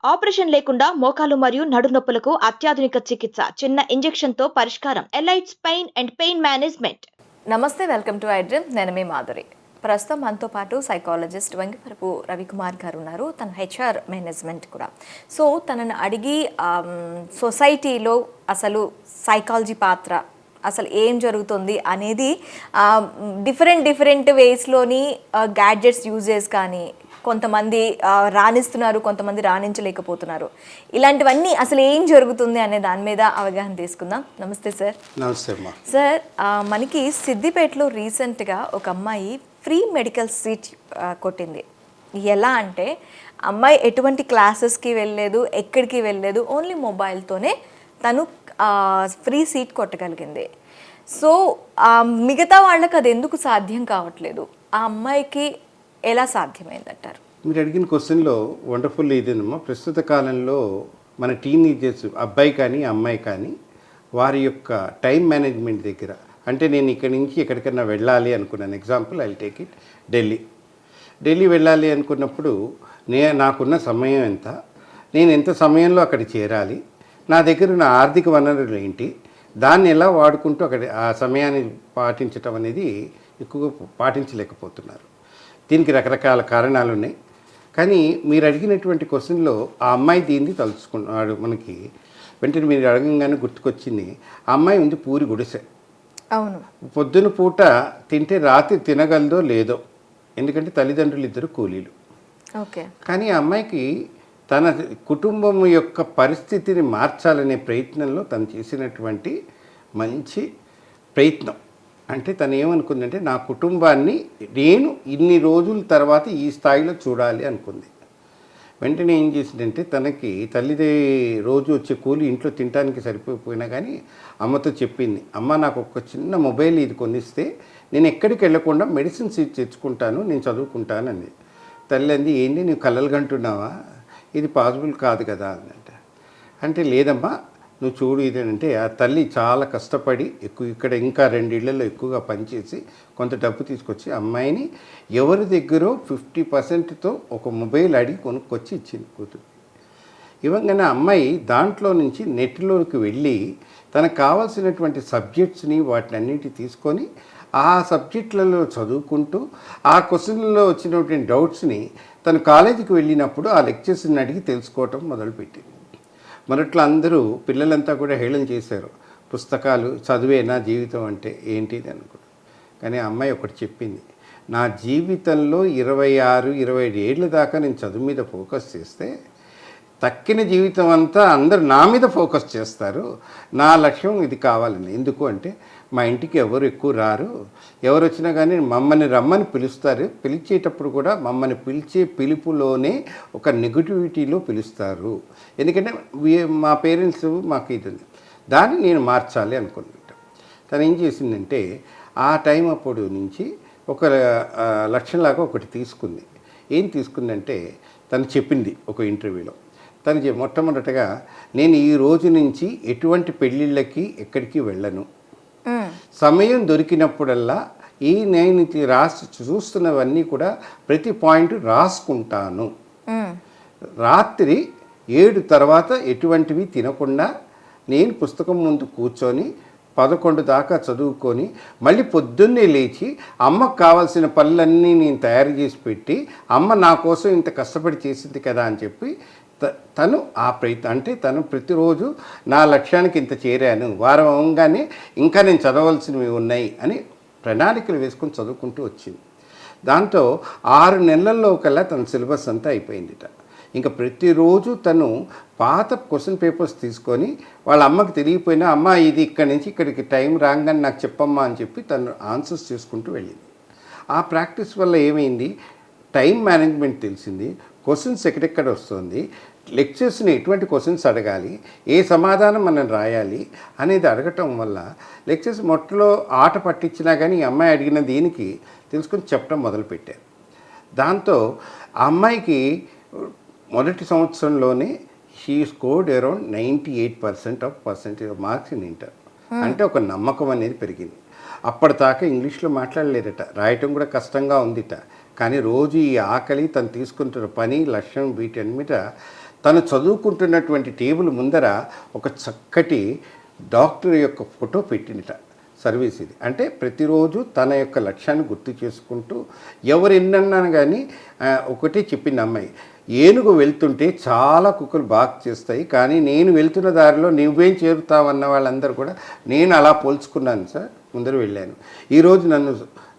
Operation లేకుండా మోకాలు మరియు నడునొప్పులకు అత్యాధునిక చికిత్స. చిన్న ఇంజెక్షన్ తో పరిష్కారం. Elites pain and pain management. నమస్తే, వెల్కమ్ టు ఐడ్రీమ్. నేను మీ మాధురి. ప్రస్తుతం మనతో పాటు సైకాలజిస్ట్ వెంగిపరపు రవికుమార్ గారు ఉన్నారు. తన హెచ్ఆర్ మేనేజ్మెంట్ కూడా. సో తనని అడిగి సొసైటీలో అసలు సైకాలజీ పాత్ర అసలు ఏం జరుగుతుంది అనేది డిఫరెంట్ వేస్లోని గ్యాడ్జెట్స్ యూజ్ చేసి కానీ కొంతమంది రాణిస్తున్నారు, కొంతమంది రాణించలేకపోతున్నారు. ఇలాంటివన్నీ అసలు ఏం జరుగుతుంది అనే దాని మీద అవగాహన తీసుకుందాం. నమస్తే సార్. నమస్తే అమ్మా. సార్, మనకి సిద్దిపేటలో రీసెంట్గా ఒక అమ్మాయి ఫ్రీ మెడికల్ సీట్ కొట్టింది. ఎలా అంటే అమ్మాయి ఎటువంటి క్లాసెస్కి వెళ్ళలేదు, ఎక్కడికి వెళ్ళలేదు, ఓన్లీ మొబైల్తోనే తను ఫ్రీ సీట్ కొట్టగలిగింది. సో మిగతా వాళ్ళకి అది ఎందుకు సాధ్యం కావట్లేదు? ఆ అమ్మాయికి ఎలా సాధ్యమైందంటారు? మీరు అడిగిన క్వశ్చన్లో వండర్ఫుల్ ఇదేనమ్మా. ప్రస్తుత కాలంలో మన టీనేజర్స్ అబ్బాయి కానీ అమ్మాయి కానీ వారి యొక్క టైం మేనేజ్మెంట్ దగ్గర, అంటే నేను ఇక్కడి నుంచి ఎక్కడికైనా వెళ్ళాలి అనుకున్నాను. Example I take it Delhi వెళ్ళాలి అనుకున్నప్పుడు నాకున్న సమయం ఎంత, నేను ఎంత సమయంలో అక్కడ చేరాలి, నా దగ్గర ఉన్న ఆర్థిక వనరులు ఏంటి, దాన్ని ఎలా వాడుకుంటూ అక్కడ ఆ సమయాన్ని పాటించటం అనేది ఎక్కువగా పాటించలేకపోతున్నారు. దీనికి రకరకాల కారణాలు ఉన్నాయి. కానీ మీరు అడిగినటువంటి క్వశ్చన్లో ఆ అమ్మాయి దీన్ని తలుచుకున్నాడు. మనకి వెంటనే మీరు అడగంగానే గుర్తుకొచ్చింది. ఆ అమ్మాయి ఉంది పూరి గుడిసె. అవును. పొద్దున పూట తింటే రాత్రి తినగలదో లేదో, ఎందుకంటే తల్లిదండ్రులు ఇద్దరు కూలీలు. ఓకే. కానీ ఆ అమ్మాయికి తన కుటుంబం యొక్క పరిస్థితిని మార్చాలనే ప్రయత్నంలో తను చేసినటువంటి మంచి ప్రయత్నం. అంటే తను ఏమనుకుందంటే నా కుటుంబాన్ని నేను ఇన్ని రోజుల తర్వాత ఈ స్థాయిలో చూడాలి అనుకుంది. వెంటనే ఏం చేసిందంటే తనకి తల్లిదే రోజు వచ్చే కూలి ఇంట్లో తినడానికి సరిపోయినా కానీ అమ్మతో చెప్పింది, అమ్మ నాకు ఒక చిన్న మొబైల్ ఇది కొనిస్తే నేను ఎక్కడికి వెళ్ళకుండా మెడిసిన్స్ ఇది తెచ్చుకుంటాను, నేను చదువుకుంటాను అంది. తల్లి అంది, ఏంటి నువ్వు కలలు కంటున్నావా, ఇది పాసిబుల్ కాదు కదా అన్నట్ట. అంటే లేదమ్మా నువ్వు చూడు ఇదేంటే ఆ తల్లి చాలా కష్టపడి ఇక్కడ ఇంకా 2 ఇళ్లలో ఎక్కువగా పనిచేసి కొంత డబ్బు తీసుకొచ్చి అమ్మాయిని ఎవరి దగ్గర 50%తో ఒక మొబైల్ అడిగి కొనుక్కొచ్చి ఇచ్చింది కూతురు. ఇవ్వగానే అమ్మాయి దాంట్లో నుంచి నెట్లోకి వెళ్ళి తనకు కావాల్సినటువంటి సబ్జెక్ట్స్ని వాటిని అన్నింటి తీసుకొని ఆ సబ్జెక్టులలో చదువుకుంటూ ఆ క్వశ్చన్లలో వచ్చినటువంటి డౌట్స్ని తను కాలేజీకి వెళ్ళినప్పుడు ఆ లెక్చర్స్ని అడిగి తెలుసుకోవటం మొదలుపెట్టింది. మొదట్లో అందరూ పిల్లలంతా కూడా హేళన చేశారు, పుస్తకాలు చదివేనా జీవితం అంటే ఏంటిది అనుకుంటారు. కానీ ఆ అమ్మాయి ఒకటి చెప్పింది, నా జీవితంలో 26-27 ఏళ్ళ దాకా నేను చదువు మీద ఫోకస్ చేస్తే తక్కిన జీవితం అంతా అందరూ నా మీద ఫోకస్ చేస్తారు, నా లక్ష్యం ఇది కావాలని. ఎందుకు అంటే మా ఇంటికి ఎవరు ఎక్కువ రారు, ఎవరు వచ్చినా కానీ మమ్మల్ని రమ్మని పిలుస్తారు, పిలిచేటప్పుడు కూడా మమ్మల్ని పిలిచే పిలుపులోనే ఒక నెగటివిటీలో పిలుస్తారు. ఎందుకంటే మా పేరెంట్స్ మాకు ఇది ఉంది, దాన్ని నేను మార్చాలి అనుకుంటా. తను ఏం చేసిందంటే ఆ టైం అప్పుడు నుంచి ఒక లక్ష్యంలాగా ఒకటి తీసుకుంది. ఏం తీసుకుందంటే తను చెప్పింది ఒక ఇంటర్వ్యూలో, తను మొట్టమొదటగా నేను ఈ రోజు నుంచి ఎటువంటి పెళ్ళిళ్ళకి ఎక్కడికి వెళ్ళను, సమయం దొరికినప్పుడల్లా నేను చూస్తున్నవన్నీ కూడా ప్రతి పాయింట్ రాసుకుంటాను, రాత్రి 7 తర్వాత ఎటువంటివి తినకుండా నేను పుస్తకం ముందు కూర్చొని 11 దాకా చదువుకొని మళ్ళీ పొద్దున్నే లేచి అమ్మకు కావాల్సిన పనులన్నీ నేను తయారు చేసి పెట్టి అమ్మ నా కోసం ఇంత కష్టపడి చేసింది కదా అని చెప్పి తను ఆ ప్రయత్నం, అంటే తను ప్రతిరోజు నా లక్ష్యానికి ఇంత చేరాను, వారం అవగానే ఇంకా నేను చదవలసినవి ఉన్నాయి అని ప్రణాళికలు వేసుకొని చదువుకుంటూ వచ్చింది. దాంతో 6 నెలల్లో కల్లా తన సిలబస్ అంతా అయిపోయిందిట. ఇంకా ప్రతిరోజు తను పాత క్వశ్చన్ పేపర్స్ తీసుకొని వాళ్ళ అమ్మకి తెలియపోయినా, అమ్మ ఇది ఇక్కడి నుంచి ఇక్కడికి టైం రాగానే నాకు చెప్పమ్మా అని చెప్పి తను ఆన్సర్స్ చేసుకుంటూ వెళ్ళింది. ఆ ప్రాక్టీస్ వల్ల ఏమైంది, టైం మేనేజ్మెంట్ తెలిసింది, క్వశ్చన్స్ ఎక్కడెక్కడ వస్తుంది, లెక్చర్స్ని ఎటువంటి క్వశ్చన్స్ అడగాలి, ఏ సమాధానం మనం రాయాలి అనేది అడగటం వల్ల లెక్చర్స్ మొట్టలో ఆట పట్టించినా కానీ ఈ అమ్మాయి అడిగిన దీనికి తెలుసుకొని చెప్పడం మొదలుపెట్టారు. దాంతో ఆ అమ్మాయికి మొదటి సంవత్సరంలోనే she scored around 98% of percentage marks in inter. అంటే ఒక నమ్మకం అనేది పెరిగింది. అప్పటిదాకా ఇంగ్లీష్లో మాట్లాడలేదట, రాయటం కూడా కష్టంగా ఉందిట. కానీ రోజు ఈ ఆకలి తను తీసుకుంటున్న పని లక్ష్యం వీటన్ని మీద తను చదువుకుంటున్నటువంటి టేబుల్ ముందర ఒక చక్కటి డాక్టర్ యొక్క ఫోటో పెట్టినట సర్వీస్ ఇది. అంటే ప్రతిరోజు తన యొక్క లక్ష్యాన్ని గుర్తు చేసుకుంటూ ఎవరు ఎన్నన్నా కానీ ఒకటే చెప్పింది అమ్మాయి, ఏనుగు వెళ్తుంటే చాలా కుక్కలు బాగా చేస్తాయి, కానీ నేను వెళ్తున్న దారిలో నువ్వేం చేరుతావు అన్న వాళ్ళందరూ కూడా నేను అలా పోల్చుకున్నాను సార్, ముందర వెళ్ళాను. ఈరోజు నన్ను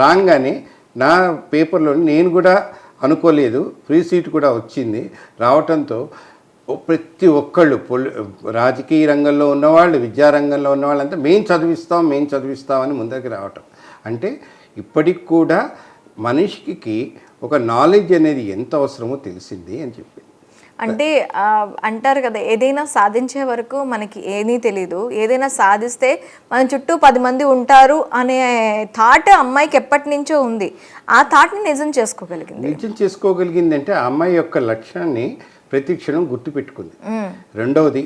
రాగానే నా పేపర్లో నేను కూడా అనుకోలేదు, ఫ్రీ సీట్ కూడా వచ్చింది. రావటంతో ప్రతి ఒక్కళ్ళు రాజకీయ రంగంలో ఉన్నవాళ్ళు, విద్యారంగంలో ఉన్నవాళ్ళంతా మేము చదివిస్తామని ముందరికి రావటం. అంటే ఇప్పటికి కూడా మనిషికి ఒక నాలెడ్జ్ అనేది ఎంత అవసరమో తెలిసింది అని చెప్పి. అంటే అంటారు కదా, ఏదైనా సాధించే వరకు మనకి ఏమీ తెలీదు, ఏదైనా సాధిస్తే మన చుట్టూ 10 మంది ఉంటారు అనే థాట్ అమ్మాయికి ఎప్పటి నుంచో ఉంది. ఆ థాట్ని నిజం చేసుకోగలిగింది అంటే ఆ అమ్మాయి యొక్క లక్ష్యాన్ని ప్రతి క్షణం గుర్తుపెట్టుకుంది. రెండవది,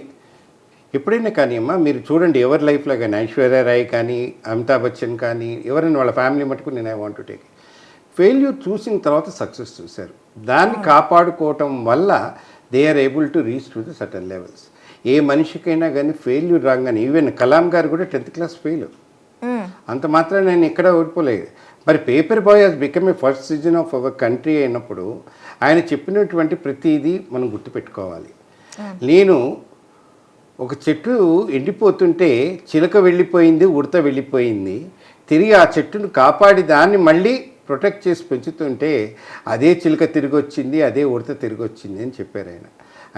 ఎప్పుడైనా కానీ అమ్మ మీరు చూడండి, ఎవరి లైఫ్లో కానీ ఐశ్వర్య రాయ్ కానీ అమితాబ్ బచ్చన్ కానీ ఎవరైనా వాళ్ళ ఫ్యామిలీ మటుకు నేను I want to take failure చూసిన తర్వాత సక్సెస్ చూశారు. దాన్ని కాపాడుకోవటం వల్ల they are able to reach to the certain levels. ఏ మనిషికైనా కానీ ఫెయిల్యూర్ రాగానే, ఈవెన్ కలాం గారు కూడా 10th క్లాస్ ఫెయిల్, అంత మాత్రం నేను ఎక్కడ ఓడిపోలేదు. మరి paper boy has become a first citizen of our country అయినప్పుడు ఆయన చెప్పినటువంటి ప్రతిదీ మనం గుర్తుపెట్టుకోవాలి. నేను ఒక చెట్టు ఎండిపోతుంటే చిలక వెళ్ళిపోయింది, ఉడత వెళ్ళిపోయింది, తిరిగి ఆ చెట్టును కాపాడి దాన్ని మళ్ళీ ప్రొటెక్ట్ చేసి పెంచుతుంటే అదే చిలుక తిరిగి వచ్చింది, అదే ఉడత తిరిగి వచ్చింది అని చెప్పారు ఆయన.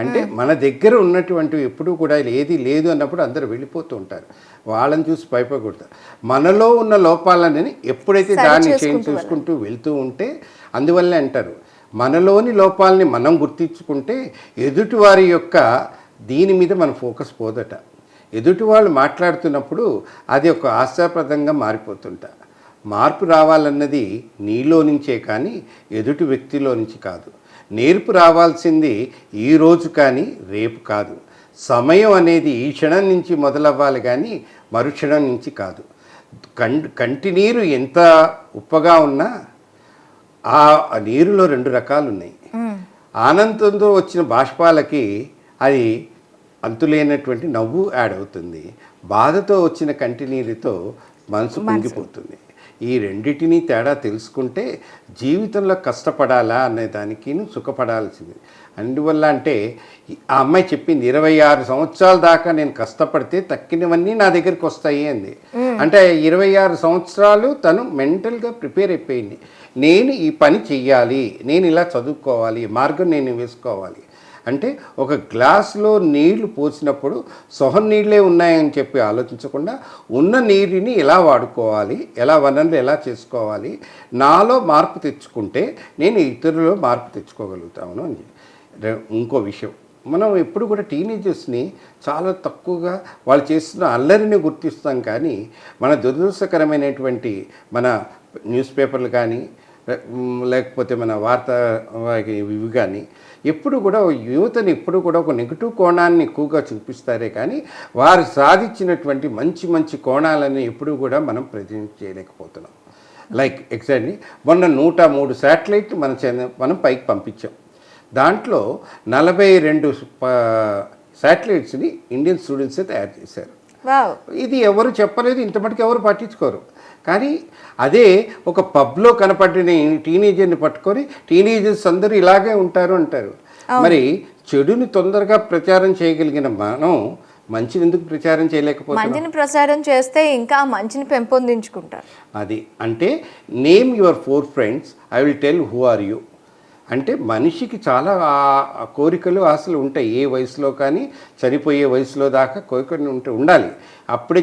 అంటే మన దగ్గర ఉన్నటువంటి ఎప్పుడూ కూడా ఏది లేదు అన్నప్పుడు అందరూ వెళ్ళిపోతూ ఉంటారు, వాళ్ళని చూసి భయపడకూడదు. మనలో ఉన్న లోపాలని ఎప్పుడైతే దాన్ని చూసుకుంటూ వెళ్తూ ఉంటే, అందువల్లే అంటారు మనలోని లోపాలని మనం గుర్తించుకుంటే ఎదుటివారి యొక్క దీని మీద మన ఫోకస్ పోదట. ఎదుటి వాళ్ళు మాట్లాడుతున్నప్పుడు అది ఒక హాస్యాస్పదంగా మారిపోతుంటా. మార్పు రావాలన్నది నీలో నుంచే కానీ ఎదుటి వ్యక్తిలో నుంచి కాదు. నేర్పు రావాల్సింది ఈరోజు కానీ రేపు కాదు. సమయం అనేది ఈ క్షణం నుంచి మొదలవ్వాలి కానీ మరుక్షణం నుంచి కాదు. కంటి నీరు ఎంత ఉప్పగా ఉన్నా ఆ నీరులో 2 రకాలు ఉన్నాయి. ఆనందంతో వచ్చిన బాష్పాలకి అది అంతులేనటువంటి నవ్వు యాడ్ అవుతుంది, బాధతో వచ్చిన కంటి నీరుతో మనసు కుంగిపోతుంది. ఈ రెండిటిని తేడా తెలుసుకుంటే జీవితంలో కష్టపడాలా అనే దానికి సుఖపడాల్సింది. అందువల్ల అంటే ఆ అమ్మాయి చెప్పింది 26 సంవత్సరాల దాకా నేను కష్టపడితే తక్కినవన్నీ నా దగ్గరికి వస్తాయి అంది. అంటే 26 సంవత్సరాలు తను మెంటల్గా ప్రిపేర్ అయిపోయింది. నేను ఈ పని చెయ్యాలి, నేను ఇలా చదువుకోవాలి, మార్గం నేను వేసుకోవాలి. అంటే ఒక గ్లాసులో నీళ్లు పోసినప్పుడు సొహం నీళ్ళే ఉన్నాయని చెప్పి ఆలోచించకుండా ఉన్న నీటిని ఎలా వాడుకోవాలి, ఎలా వనరులు ఎలా చేసుకోవాలి, నాలో మార్పు తెచ్చుకుంటే నేను ఇతరులలో మార్పు తెచ్చుకోగలుగుతాను అని. ఇంకో విషయం, మనం ఎప్పుడు కూడా టీనేజర్స్ని చాలా తక్కువగా వాళ్ళు చేస్తున్న అల్లరిని గుర్తిస్తాం, కానీ మన దురదృష్టకరమైనటువంటి మన న్యూస్ పేపర్లు కానీ లేకపోతే మన వార్తా ఇవి కానీ ఎప్పుడు కూడా యువతని ఎప్పుడు కూడా ఒక నెగిటివ్ కోణాన్ని ఎక్కువగా చూపిస్తారే కానీ వారు సాధించినటువంటి మంచి మంచి కోణాలని ఎప్పుడు కూడా మనం ప్రజెంట్ చేయలేకపోతున్నాం. లైక్ ఎగ్జాక్ట్లీ మొన్న 103 శాటిలైట్ మనం పైకి పంపించాం. దాంట్లో 42 శాటిలైట్స్ని ఇండియన్ స్టూడెంట్సే తయారు చేశారు. ఇది ఎవరు చెప్పలేదు, ఇంత మటుకు ఎవరు పట్టించుకోరు. కానీ అదే ఒక పబ్లో కనపడిన టీనేజర్ని పట్టుకొని టీనేజర్స్ అందరూ ఇలాగే ఉంటారు అంటారు. మరి చెడుని తొందరగా ప్రచారం చేయగలిగిన మనం మంచిని ఎందుకు ప్రచారం చేయలేకపోతున్నాం? మంచిని ప్రచారం చేస్తే ఇంకా మంచిని పెంపొందించుకుంటారు. అది అంటే name your 4 friends, I will tell who are you. అంటే మనిషికి చాలా కోరికలు ఆశలు ఉంటాయి. ఏ వయసులో కానీ చనిపోయే వయసులో దాకా కోరికలు ఉండాలి. అప్పుడే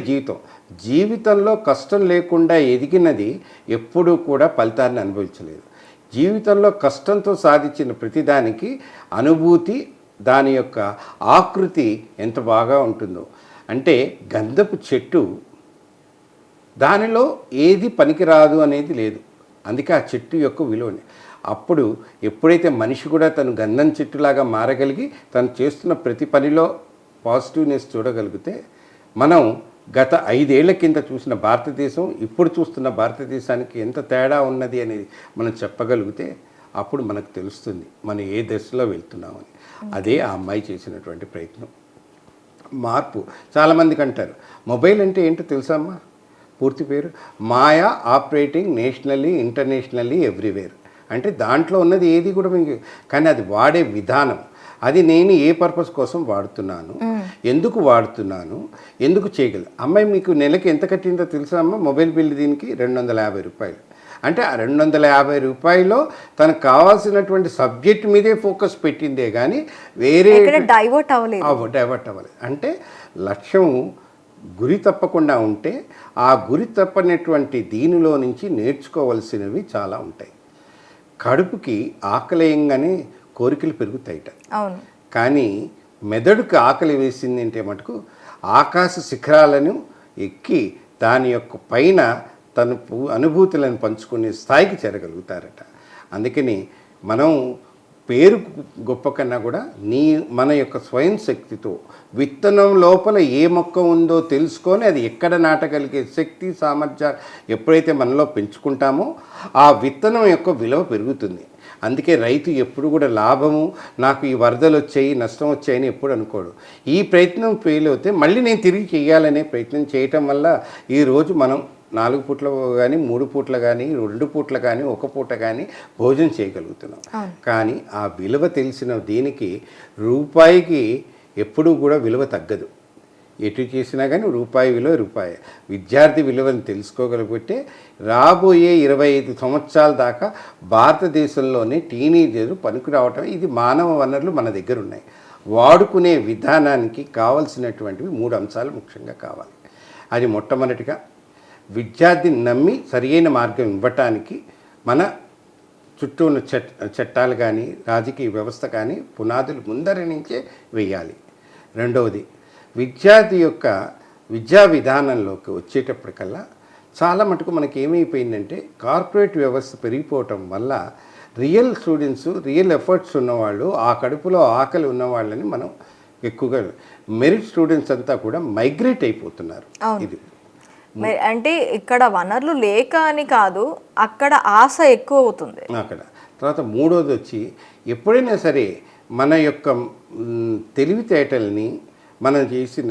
జీవితంలో కష్టం లేకుండా ఎదిగినది ఎప్పుడూ కూడా ఫలితాన్ని అనుభవించలేదు. జీవితంలో కష్టంతో సాధించిన ప్రతిదానికి అనుభూతి, దాని యొక్క ఆకృతి ఎంత బాగా ఉంటుందో. అంటే గంధపు చెట్టు, దానిలో ఏది పనికిరాదు అనేది లేదు, అందుకే ఆ చెట్టు యొక్క విలువని. అప్పుడు ఎప్పుడైతే మనిషి కూడా తను గంధం చెట్టులాగా మారగలిగి తను చేస్తున్న ప్రతి పనిలో పాజిటివ్నెస్ చూడగలిగితే మనం గత 5 ఏళ్ల కింద చూసిన భారతదేశం ఇప్పుడు చూస్తున్న భారతదేశానికి ఎంత తేడా ఉన్నది అనేది మనం చెప్పగలిగితే అప్పుడు మనకు తెలుస్తుంది మనం ఏ దశలో వెళ్తున్నామని. అదే ఆ అమ్మాయి చేసినటువంటి ప్రయత్నం. మార్పు చాలామందికి అంటారు మొబైల్ అంటే ఏంటో తెలుసా అమ్మా? పూర్తి పేరు మాయా ఆపరేటింగ్ నేషనల్లీ ఇంటర్నేషనల్లీ ఎవ్రీవేర్. అంటే దాంట్లో ఉన్నది ఏది కూడా మీకు, కానీ అది వాడే విధానం, అది నేను ఏ పర్పస్ కోసం వాడుతున్నాను, ఎందుకు వాడుతున్నాను, ఎందుకు చేయగలను. అమ్మాయి మీకు నెలకి ఎంత కట్టిందో తెలుసా అమ్మ? మొబైల్ బిల్ దీనికి 250 రూపాయలు. అంటే ఆ 250 రూపాయలో తనకు కావాల్సినటువంటి సబ్జెక్ట్ మీదే ఫోకస్ పెట్టిందే కానీ వేరే డైవర్ట్ అవ్వలేదు. అంటే లక్ష్యం గురి తప్పకుండా ఉంటే ఆ గురి తప్పనటువంటి దీనిలో నుంచి నేర్చుకోవలసినవి చాలా ఉంటాయి. కడుపుకి ఆకలేయంగానే కోరికలు పెరుగుతాయిట. అవును. కానీ మెదడుకి ఆకలి వేసింది అంటే మటుకు ఆకాశ శిఖరాలను ఎక్కి దాని యొక్క పైన తన అనుభూతులను పంచుకునే స్థాయికి చేరగలుగుతారట. అందుకని మనం పేరు గొప్ప కన్నా కూడా మన యొక్క స్వయం శక్తితో విత్తనం లోపల ఏ మొక్క ఉందో తెలుసుకొని అది ఎక్కడ నాటగలిగే శక్తి సామర్థ్యాలు ఎప్పుడైతే మనలో పెంచుకుంటామో ఆ విత్తనం యొక్క విలువ పెరుగుతుంది. అందుకే రైతు ఎప్పుడు కూడా లాభము, నాకు ఈ వరదలు వచ్చాయి, నష్టం వచ్చాయని ఎప్పుడు అనుకోడు. ఈ ప్రయత్నం ఫెయిల్ అవుతే మళ్ళీ నేను తిరిగి చేయాలనే ప్రయత్నం చేయటం వల్ల ఈరోజు మనం 4 పూట్ల కానీ 3 పూట్ల కానీ 2 పూట్ల కానీ 1 పూట కానీ భోజనం చేయగలుగుతున్నాం. కానీ ఆ విలువ తెలిసిన దీనికి రూపాయికి ఎప్పుడూ కూడా విలువ తగ్గదు. ఎటు చేసినా కానీ రూపాయి విలువ రూపాయి. విద్యార్థి విలువను తెలుసుకోగలిగితే రాబోయే 25 సంవత్సరాల దాకా భారతదేశంలోనే టీనేజర్లు పనికి రావటం, ఇది మానవ వనరులు మన దగ్గర ఉన్నాయి. వాడుకునే విధానానికి కావాల్సినటువంటివి 3 అంశాలు ముఖ్యంగా కావాలి. అది మొట్టమొదటిగా విద్యార్థిని నమ్మి సరియైన మార్గం ఇవ్వటానికి మన చుట్టూ ఉన్న చట్టాలు కానీ రాజకీయ వ్యవస్థ కానీ పునాదులు ముందరి నుంచే వేయాలి. రెండవది విద్యార్థి యొక్క విద్యా విధానంలోకి వచ్చేటప్పటికల్లా చాలా మటుకు మనకి ఏమైపోయిందంటే కార్పొరేట్ వ్యవస్థ పెరిగిపోవటం వల్ల రియల్ స్టూడెంట్స్, రియల్ ఎఫర్ట్స్ ఉన్నవాళ్ళు, ఆ కడుపులో ఆకలి ఉన్నవాళ్ళని మనం ఎక్కువగా మెరిట్ స్టూడెంట్స్ అంతా కూడా మైగ్రేట్ అయిపోతున్నారు. ఇది అంటే ఇక్కడ వనరులు లేక అని కాదు, అక్కడ ఆశ ఎక్కువ అవుతుంది. అక్కడ తర్వాత మూడోది వచ్చి ఎప్పుడైనా సరే మన యొక్క తెలివితేటల్ని మనం చేసిన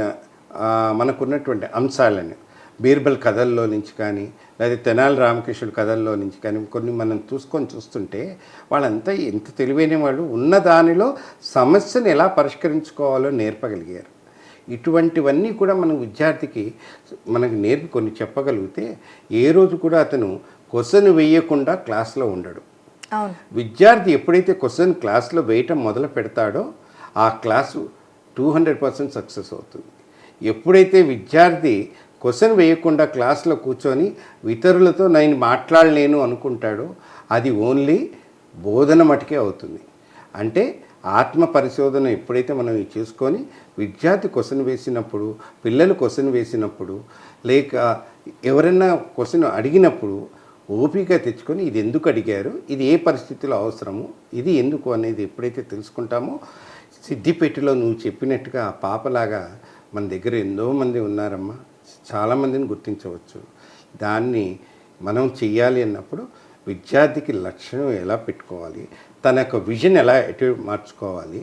మనకున్నటువంటి అంశాలని బీర్బల్ కథల్లో నుంచి కానీ లేదా తెనాలి రామకృష్ణుడు కథల్లో నుంచి కానీ కొన్ని మనం చూస్తుంటే వాళ్ళంతా ఎంత తెలివైన వాళ్ళు, ఉన్న దానిలో సమస్యను ఎలా పరిష్కరించుకోవాలో నేర్పగలిగారు. ఇటువంటివన్నీ కూడా మనం విద్యార్థికి మనకి నేర్పి కొన్ని చెప్పగలిగితే ఏ రోజు కూడా అతను క్వశ్చన్ వేయకుండా క్లాస్లో ఉండడు. విద్యార్థి ఎప్పుడైతే క్వశ్చన్ క్లాస్లో వేయటం మొదలు పెడతాడో ఆ క్లాసు 200% సక్సెస్ అవుతుంది. ఎప్పుడైతే విద్యార్థి క్వశ్చన్ వేయకుండా క్లాస్లో కూర్చొని ఇతరులతో నేను మాట్లాడలేను అనుకుంటాడో అది ఓన్లీ బోధన మటుకే అవుతుంది. అంటే ఆత్మ పరిశోధన ఎప్పుడైతే మనం చేసుకొని విద్యార్థి క్వశ్చన్ వేసినప్పుడు, పిల్లలు క్వశ్చన్ వేసినప్పుడు, లేక ఎవరైనా క్వశ్చన్ అడిగినప్పుడు ఓపిక తెచ్చుకొని ఇది ఎందుకు అడిగారు, ఇది ఏ పరిస్థితిలో అవసరము, ఇది ఎందుకు అనేది ఎప్పుడైతే తెలుసుకుంటామో సిద్దిపేటలో నువ్వు చెప్పినట్టుగా ఆ పాపలాగా మన దగ్గర ఎంతోమంది ఉన్నారమ్మా, చాలామందిని గుర్తించవచ్చు. దాన్ని మనం చెయ్యాలి అన్నప్పుడు విద్యార్థికి లక్ష్యం ఎలా పెట్టుకోవాలి, తన యొక్క విజన్ ఎలా ఎటు మార్చుకోవాలి.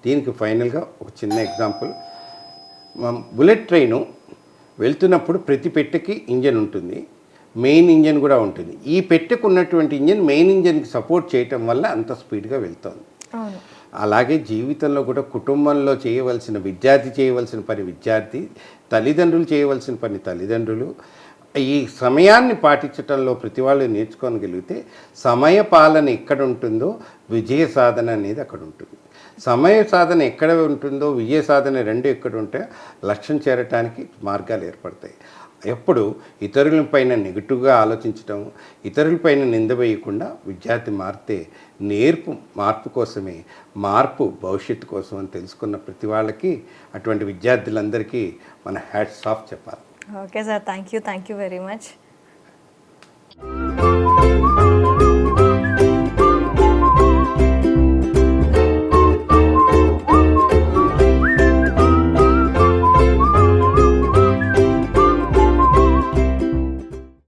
దీనికి ఫైనల్గా ఒక చిన్న ఎగ్జాంపుల్, బుల్లెట్ ట్రైను వెళ్తున్నప్పుడు ప్రతి పెట్టెకి ఇంజన్ ఉంటుంది, మెయిన్ ఇంజన్ కూడా ఉంటుంది. ఈ పెట్టెకు ఉన్నటువంటి ఇంజన్ మెయిన్ ఇంజన్కి సపోర్ట్ చేయటం వల్ల అంత స్పీడ్గా వెళ్తుంది. అలాగే జీవితంలో కూడా కుటుంబంలో చేయవలసిన విద్యార్థి చేయవలసిన పని విద్యార్థి, తల్లిదండ్రులు చేయవలసిన పని తల్లిదండ్రులు. ఈ సమయాన్ని పాటించటంలో ప్రతి వాళ్ళు నేర్చుకోగలిగితే సమయ పాలన ఎక్కడ ఉంటుందో విజయ సాధన అనేది అక్కడ ఉంటుంది. సమయ సాధన ఎక్కడ ఉంటుందో విజయ సాధన రెండు ఎక్కడ ఉంటే లక్ష్యం చేరటానికి మార్గాలు ఏర్పడతాయి. ఎప్పుడు ఇతరులపైన నెగిటివ్గా ఆలోచించడం, ఇతరులపైన నింద వేయకుండా విద్యార్థి మారితే మార్పు కోసమే, మార్పు భవిష్యత్తు కోసం అని తెలుసుకున్న ప్రతి వాళ్ళకి, అటువంటి విద్యార్థులందరికీ మన హ్యాట్స్ ఆఫ్ చెప్పాలి. Okay sir, thank you very much.